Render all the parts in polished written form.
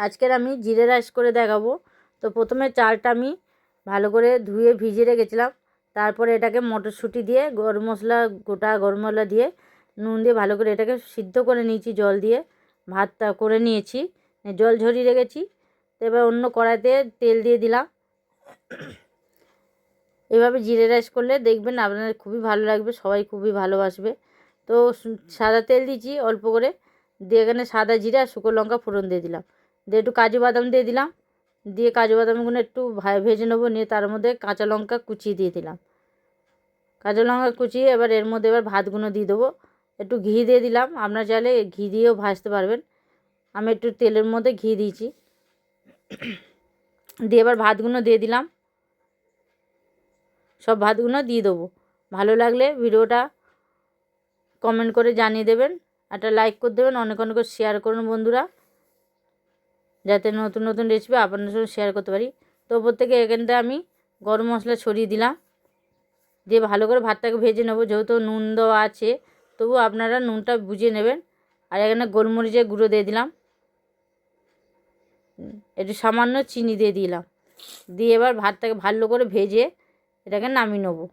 আজকের আমি জিরে রাইস করে দেখাবো। তো প্রথমে চালটা আমি ভালো করে ধুয়ে ভিজিয়ে রেখেছিলাম, তারপরে এটাকে মটরশুঁটি দিয়ে গরম মশলা, গোটা গরম মশলা দিয়ে নুন দিয়ে ভালো করে এটাকে সিদ্ধ করে নিয়েছি, জল দিয়ে ভাতটা করে নিয়েছি, জল ঝরিয়ে রেখেছি। তো এবার অন্য কড়াইতে তেল দিয়ে দিলাম। এভাবে জিরে রাইস করলে দেখবেন আপনাদের খুবই ভালো লাগবে, সবাই খুবই ভালোবাসবে। তো সাদা তেল দিয়েছি অল্প করে, দিয়ে এখানে সাদা জিরে আর শুকনো লঙ্কা ফোড়ন দিয়ে দিলাম, দিয়ে একটু কাজু বাদাম দিয়ে দিলাম, দিয়ে কাজু বাদামগুলো একটু ভেজে নেবো, নিয়ে তার মধ্যে কাঁচা লঙ্কা কুচিয়ে দিয়ে দিলাম। কাঁচা লঙ্কা কুচিয়ে এবার এর মধ্যে এবার ভাতগুলো দিয়ে দেবো। একটু ঘি দিয়ে দিলাম, আপনার চাইলে ঘি দিয়েও ভাজতে পারবেন, আমি একটু তেলের মধ্যে ঘি দিয়েছি। দিয়ে এবার ভাতগুলো দিয়ে দিলাম, সব ভাতগুলো দিয়ে দেবো। ভালো লাগলে ভিডিওটা কমেন্ট করে জানিয়ে দেবেন, একটা লাইক করে দেবেন, অনেক অনেক করে শেয়ার করুন বন্ধুরা, যাতে নতুন নতুন রেসিপি আপনাদের সঙ্গে শেয়ার করতে পারি। তো ওপর থেকে এখানটা আমি গরম মশলা ছড়িয়ে দিলাম, দিয়ে ভালো করে ভাতটাকে ভেজে নেবো। যেহেতু নুন দেওয়া আছে, তবু আপনারা নুনটা বুঝে নেবেন। আর এখানে গোলমরিচের গুঁড়ো দিয়ে দিলাম, একটু সামান্য চিনি দিয়ে দিলাম, দিয়ে এবার ভাতটাকে ভালো করে ভেজে এটাকে নামিয়ে নেবো।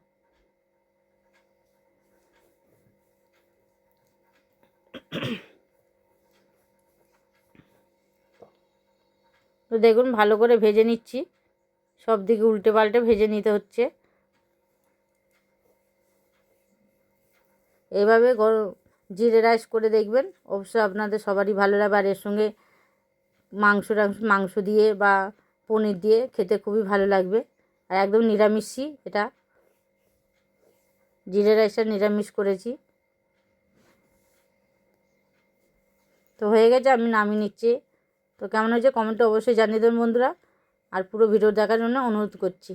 তো দেখুন ভালো করে ভেজে নিচ্ছি, সব দিকে উল্টে পাল্টে ভেজে নিতে হচ্ছে। এভাবে জিরে রাইস করে দেখবেন, অবশ্যই আপনাদের সবারই ভালো লাগবে। আর এর সঙ্গে মাংস দিয়ে বা পনির দিয়ে খেতে খুবই ভালো লাগবে। আর একদম নিরামিষই এটা, জিরে রাইসটা নিরামিষ করেছি। তো হয়ে গেছে, আমি নামিয়ে নিচ্ছি। তো কেমন হয়েছে কমেন্টে অবশ্যই জানিয়ে দেবেন বন্ধুরা, আর পুরো ভিডিও দেখার জন্য অনুরোধ করছি।